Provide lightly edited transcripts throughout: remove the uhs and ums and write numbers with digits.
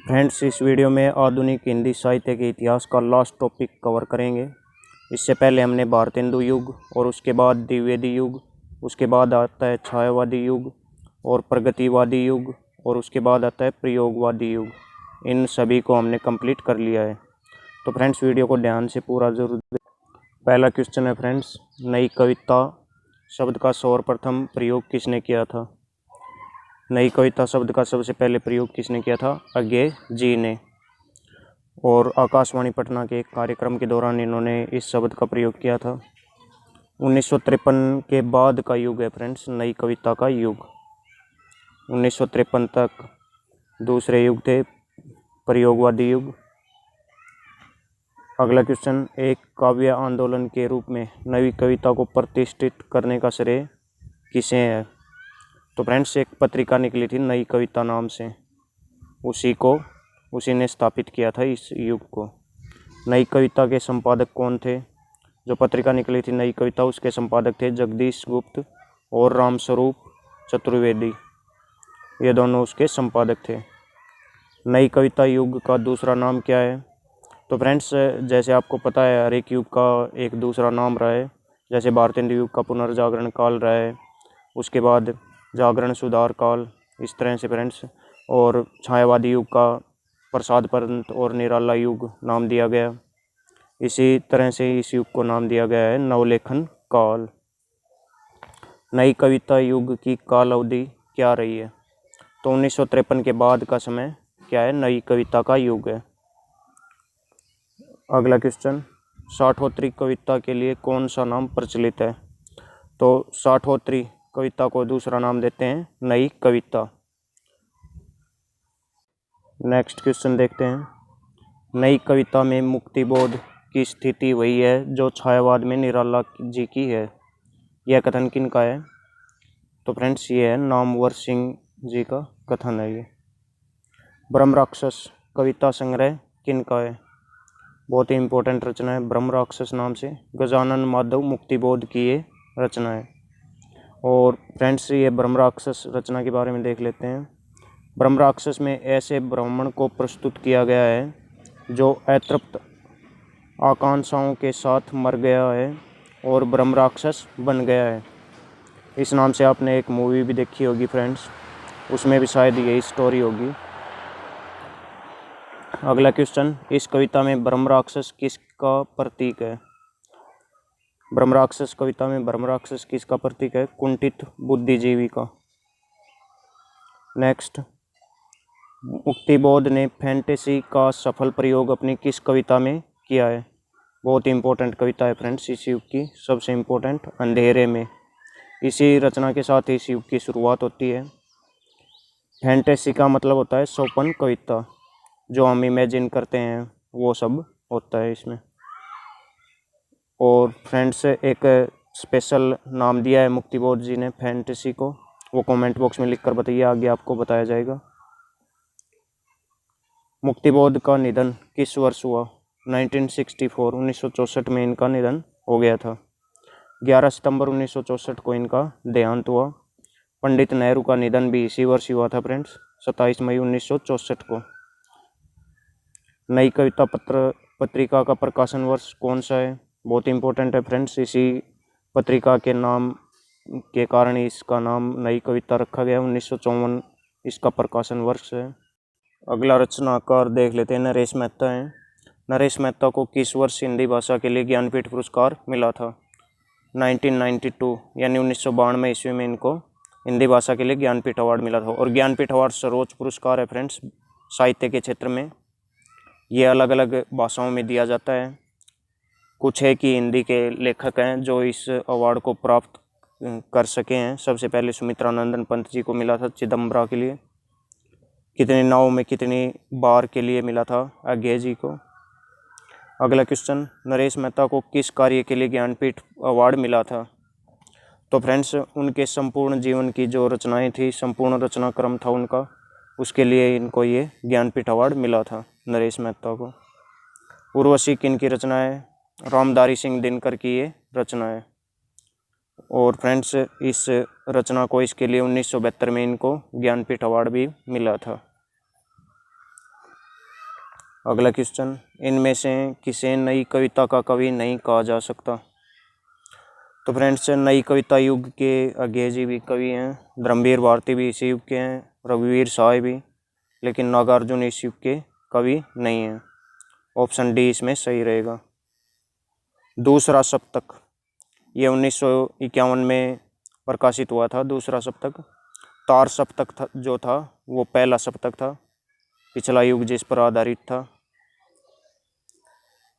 Friends, इस video में आधुनिक हिंदी साहित्य के इतिहास का लास्ट टॉपिक कवर करेंगे। इससे पहले हमने भारतेंदु युग और उसके बाद द्विवेदी युग, उसके बाद आता है छायावादी युग और प्रगतिवादी युग और उसके बाद आता है प्रयोगवादी युग। इन सभी को हमने कंप्लीट कर लिया है। तो फ्रेंड्स, वीडियो को ध्यान से पूरा जरूर देखें। पहला क्वेश्चन है फ्रेंड्स, नई कविता शब्द का सर्वप्रथम प्रयोग किसने किया था? नई कविता शब्द का सबसे पहले प्रयोग किसने किया था? अज्ञे जी ने। और आकाशवाणी पटना के एक कार्यक्रम के दौरान इन्होंने इस शब्द का प्रयोग किया था। 1953 के बाद का युग है फ्रेंड्स, नई कविता का युग। 1953 तक दूसरे युग थे, प्रयोगवादी युग। अगला क्वेश्चन, एक काव्य आंदोलन के रूप में नई कविता को प्रतिष्ठित करने का श्रेय किसे है? तो फ्रेंड्स, एक पत्रिका निकली थी नई कविता नाम से, उसी ने स्थापित किया था इस युग को। नई कविता के संपादक कौन थे? जो पत्रिका निकली थी नई कविता, उसके संपादक थे जगदीश गुप्त और रामस्वरूप चतुर्वेदी। ये दोनों उसके संपादक थे। नई कविता युग का दूसरा नाम क्या है? तो फ्रेंड्स, जैसे आपको पता है, हर एक युग का एक दूसरा नाम रहा है। जैसे भारतेंदु युग का पुनर्जागरण काल रहा है, उसके बाद जागरण सुधार काल, इस तरह से फ्रेंड्स। और छायावादी युग का प्रसाद पंत और निराला युग नाम दिया गया। इसी तरह से इस युग को नाम दिया गया है नवलेखन काल। नई कविता युग की काल अवधि क्या रही है? तो 1953 के बाद का समय क्या है? नई कविता का युग है। अगला क्वेश्चन, साठोत्तरी कविता के लिए कौन सा नाम प्रचलित है? तो साठोत्तरी कविता को दूसरा नाम देते हैं नई कविता। नेक्स्ट क्वेश्चन देखते हैं, नई कविता में मुक्तिबोध की स्थिति वही है जो छायावाद में निराला जी की है। यह कथन किन का है? तो फ्रेंड्स, ये है नामवर सिंह जी का कथन है। ये ब्रह्म राक्षस कविता संग्रह किन का है? बहुत ही इंपॉर्टेंट रचना है ब्रह्म राक्षस नाम से, गजानन माधव मुक्तिबोध की ये रचना है। और फ्रेंड्स, ये ब्रह्म राक्षस रचना के बारे में देख लेते हैं। ब्रह्म राक्षस में ऐसे ब्राह्मण को प्रस्तुत किया गया है जो अतृप्त आकांक्षाओं के साथ मर गया है और ब्रह्म राक्षस बन गया है। इस नाम से आपने एक मूवी भी देखी होगी फ्रेंड्स, उसमें भी शायद यही स्टोरी होगी। अगला क्वेश्चन, इस कविता में ब्रह्म राक्षस किसका प्रतीक है? ब्रह्म राक्षस कविता में ब्रह्म राक्षस किसका प्रतीक है? कुंठित बुद्धिजीवी का। नेक्स्ट, मुक्तिबोध ने फैंटेसी का सफल प्रयोग अपनी किस कविता में किया है? बहुत ही इंपॉर्टेंट कविता है फ्रेंड्स इस युग की, सबसे इम्पोर्टेंट, अंधेरे में। इसी रचना के साथ इस युग की शुरुआत होती है। फैंटेसी का मतलब होता है सौपन कविता, जो हम इमेजिन करते हैं वो सब होता है इसमें। और फ्रेंड्स, एक स्पेशल नाम दिया है मुक्तिबोध जी ने फैंटेसी को, वो कमेंट बॉक्स में लिखकर बताइए, आगे आपको बताया जाएगा। मुक्तिबोध का निधन किस वर्ष हुआ? 1964, 1964 में इनका निधन हो गया था। 11 सितंबर 1964 को इनका देहांत हुआ। पंडित नेहरू का निधन भी इसी वर्ष हुआ था फ्रेंड्स, 27 मई 1964 को। नई कविता पत्रिका का प्रकाशन वर्ष कौन सा है? बहुत इंपॉर्टेंट है फ्रेंड्स, इसी पत्रिका के नाम के कारण इसका नाम नई कविता रखा गया। 1954 इसका प्रकाशन वर्ष है। अगला रचनाकार देख लेते हैं, नरेश मेहता हैं। नरेश मेहता को किस वर्ष हिंदी भाषा के लिए ज्ञानपीठ पुरस्कार मिला था? 1992 यानी 1992 ईस्वी में इनको हिंदी भाषा के लिए ज्ञानपीठ अवार्ड मिला था। और ज्ञानपीठ अवार्ड सर्वोच्च पुरस्कार है फ्रेंड्स साहित्य के क्षेत्र में। ये अलग अलग भाषाओं में दिया जाता है। कुछ है कि हिंदी के लेखक हैं जो इस अवार्ड को प्राप्त कर सके हैं। सबसे पहले सुमित्रा नंदन पंत जी को मिला था चिदम्बरा के लिए। कितनी नाव में कितनी बार के लिए मिला था अज्ञे जी को। अगला क्वेश्चन, नरेश मेहता को किस कार्य के लिए ज्ञानपीठ अवार्ड मिला था? तो फ्रेंड्स, उनके संपूर्ण जीवन की जो रचनाएं थी, संपूर्ण रचना क्रम था उनका, उसके लिए इनको ये ज्ञानपीठ अवार्ड मिला था नरेश मेहता को। उर्वशी किन की रचना है? रामधारी सिंह दिनकर की ये रचना है। और फ्रेंड्स, इस रचना को इसके लिए 1972 में इनको ज्ञानपीठ अवार्ड भी मिला था। अगला क्वेश्चन, इनमें से किसे नई कविता का कवि नहीं कहा जा सकता? तो फ्रेंड्स, नई कविता युग के अंग्रेजी भी कवि हैं, धर्मवीर भारती भी इसी युग के हैं, रघुवीर साय भी, लेकिन नागार्जुन इस युग के कवि नहीं हैं। ऑप्शन डी इसमें सही रहेगा। दूसरा सप्तक, ये 1951 में प्रकाशित हुआ था। दूसरा सप्तक तार सप्तक था, जो था वो पहला सप्तक था, पिछला युग जिस पर आधारित था।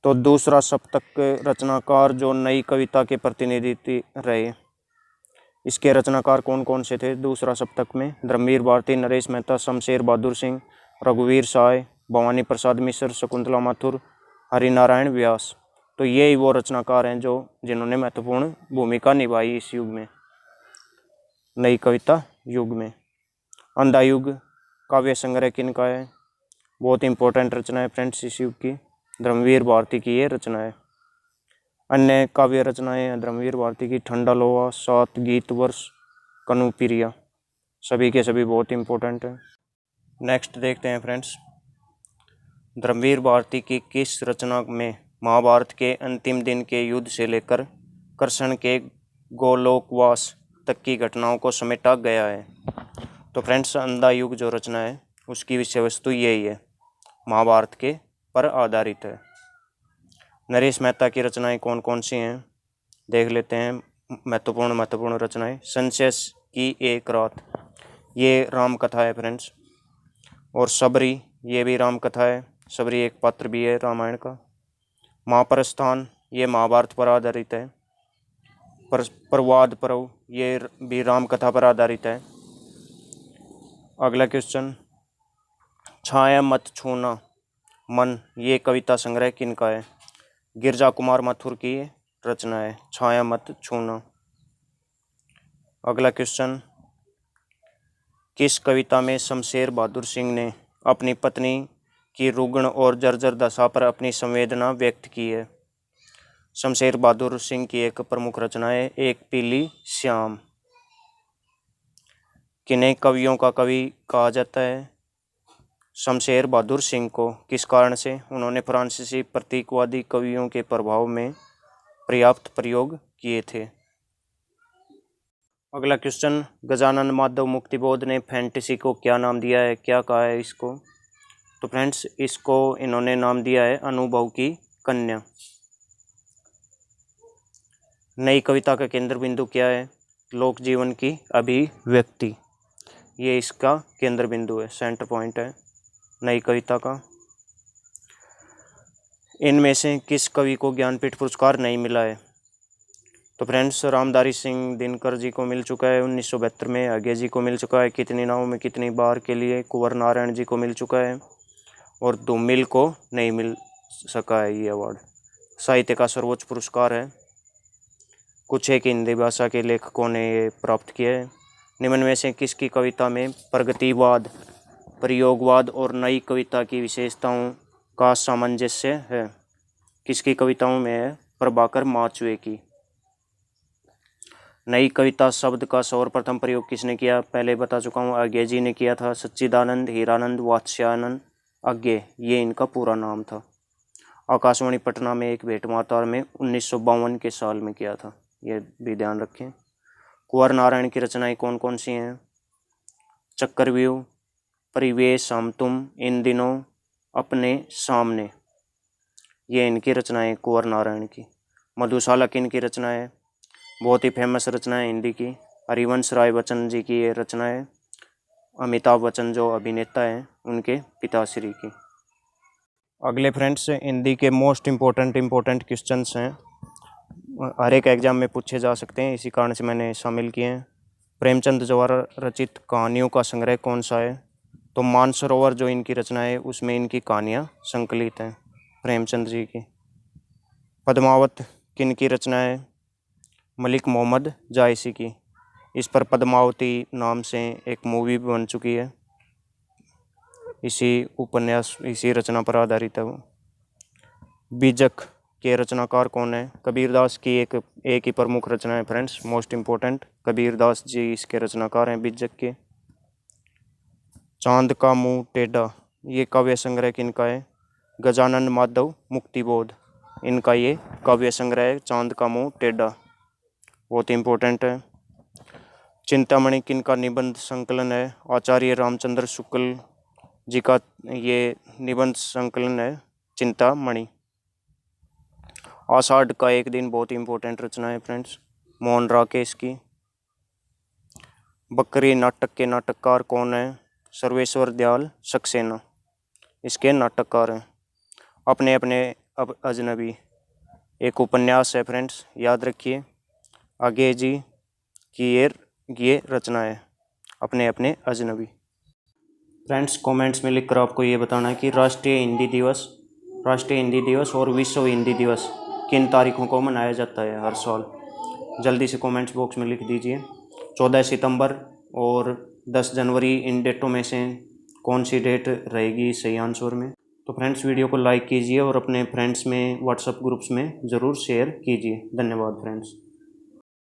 तो दूसरा सप्तक के रचनाकार जो नई कविता के प्रतिनिधि रहे, इसके रचनाकार कौन कौन से थे दूसरा सप्तक में? धर्मवीर भारती, नरेश मेहता, शमशेर बहादुर सिंह, रघुवीर साय, भवानी प्रसाद मिश्र, शकुंतला माथुर, हरिनारायण व्यास। तो ये ही वो रचनाकार हैं जिन्होंने महत्वपूर्ण भूमिका निभाई इस युग में, नई कविता युग में। अंधा युग काव्य संग्रह किनका है? बहुत इंपॉर्टेंट रचना है फ्रेंड्स इस युग की, धर्मवीर भारती की ये रचना है। अन्य काव्य रचनाएं हैं धर्मवीर भारती की, ठंडा लोहा, सात गीत वर्ष, कनुप्रिया, सभी के सभी बहुत इंपॉर्टेंट है। नेक्स्ट देखते हैं फ्रेंड्स, धर्मवीर भारती की किस रचना में महाभारत के अंतिम दिन के युद्ध से लेकर कृष्ण के गोलोकवास तक की घटनाओं को समेटा गया है? तो फ्रेंड्स, अंधा युग जो रचना है उसकी विषय वस्तु यही है, महाभारत के पर आधारित है। नरेश मेहता की रचनाएं कौन कौन सी हैं देख लेते हैं, महत्वपूर्ण रचनाएं। संशय की एक रात, ये राम कथा है फ्रेंड्स। और सबरी, ये भी राम कथा है, सबरी एक पात्र भी है रामायण का। महाप्रस्थान, ये महाभारत पर आधारित है। प्रवाद पर्व, ये भी राम कथा पर आधारित है। अगला क्वेश्चन, छाया मत छूना मन, ये कविता संग्रह किनका है? गिरजा कुमार माथुर की रचना है छाया मत छूना। अगला क्वेश्चन, किस कविता में शमशेर बहादुर सिंह ने अपनी पत्नी की रुग्ण और जर्जर दशा पर अपनी संवेदना व्यक्त की है? शमशेर बहादुर सिंह की एक प्रमुख रचना है एक पीली श्याम। किन्हीं कवियों का कवि कहा जाता है? शमशेर बहादुर सिंह को। किस कारण से? उन्होंने फ्रांसीसी प्रतीकवादी कवियों के प्रभाव में पर्याप्त प्रयोग किए थे। अगला क्वेश्चन, गजानन माधव मुक्तिबोध ने फैंटेसी को क्या नाम दिया है, क्या कहा है इसको? तो फ्रेंड्स, इसको इन्होंने नाम दिया है अनुभव की कन्या। नई कविता का केंद्र बिंदु क्या है? लोक जीवन की अभिव्यक्ति, ये इसका केंद्र बिंदु है, सेंटर पॉइंट है नई कविता का। इनमें से किस कवि को ज्ञानपीठ पुरस्कार नहीं मिला है? तो फ्रेंड्स, रामधारी सिंह दिनकर जी को मिल चुका है 1972 में, आगे जी को मिल चुका है कितनी नावों में कितनी बार के लिए, कुंवर नारायण जी को मिल चुका है, और धूमिल को नहीं मिल सका है ये अवार्ड। साहित्य का सर्वोच्च पुरस्कार है, कुछ एक हिंदी भाषा के लेखकों ने ये प्राप्त किया है। निम्न में से किसकी कविता में प्रगतिवाद, प्रयोगवाद और नई कविता की विशेषताओं का सामंजस्य है? किसकी कविताओं में है? प्रभाकर माचवे की। नई कविता शब्द का सर्वप्रथम प्रयोग किसने किया? पहले बता चुका हूँ, आज्ञे जी ने किया था। सच्चिदानंद, हीरानंद, वात्स्यानंद आज्ञे, ये इनका पूरा नाम था। आकाशवाणी पटना में एक भेंटवार्ता में 1952 के साल में किया था, ये भी ध्यान रखें। कुंवर नारायण की रचनाएं कौन कौन सी हैं? चक्रव्यूह, परिवेश हम तुम, इन दिनों, अपने सामने, ये इनकी रचनाएं कुंवर नारायण की। मधुशाला किन की रचना है? बहुत ही फेमस रचना है हिंदी की, हरिवंश राय बच्चन जी की ये रचना है, अमिताभ बच्चन जो अभिनेता हैं उनके पिताश्री की। अगले फ्रेंड्स, हिंदी के मोस्ट इम्पोर्टेंट क्वेश्चंस हैं, हर एक एग्जाम में पूछे जा सकते हैं, इसी कारण से मैंने शामिल किए हैं। प्रेमचंद द्वारा रचित कहानियों का संग्रह कौन सा है? तो मानसरोवर जो इनकी रचना है उसमें इनकी कहानियाँ संकलित हैं, प्रेमचंद जी की। पद्मावत किन की रचना है? मलिक मोहम्मद जायसी की। इस पर पद्मावती नाम से एक मूवी भी बन चुकी है, इसी उपन्यास, इसी रचना पर आधारित है वो। बीजक के रचनाकार कौन है? कबीरदास की एक ही प्रमुख रचना है friends, most important, Kabirdas ji इसके रचनाकार हैं बीजक के। चांद का मुंह टेढ़ा, ये काव्य संग्रह किनका है? गजानन माधव मुक्तिबोध, इनका ये काव्य संग्रह है चांद का मुंह टेढ़ा, बहुत इंपॉर्टेंट है। चिंतामणि किनका निबंध संकलन है? आचार्य रामचंद्र शुक्ल जी का ये निबंध संकलन है चिंतामणि। आषाढ़ का एक दिन, बहुत इंपॉर्टेंट रचना है फ्रेंड्स, मोहन राकेश की। बकरी नाटक के नाटककार कौन है? सर्वेश्वर दयाल सक्सेना इसके नाटककार हैं। अपने अपने अब अजनबी एक उपन्यास है फ्रेंड्स, याद रखिए। आगे जी की ये रचना है अपने अपने अजनबी। फ्रेंड्स कमेंट्स में लिखकर आपको ये बताना है कि राष्ट्रीय हिंदी दिवस और विश्व हिंदी दिवस किन तारीखों को मनाया जाता है हर साल। जल्दी से कमेंट्स बॉक्स में लिख दीजिए। 14 सितंबर और 10 जनवरी, इन डेटों में से कौन सी डेट रहेगी सही आंसर में? तो फ्रेंड्स वीडियो को लाइक कीजिए और अपने फ्रेंड्स में व्हाट्सएप ग्रुप्स में ज़रूर शेयर कीजिए। धन्यवाद फ्रेंड्स।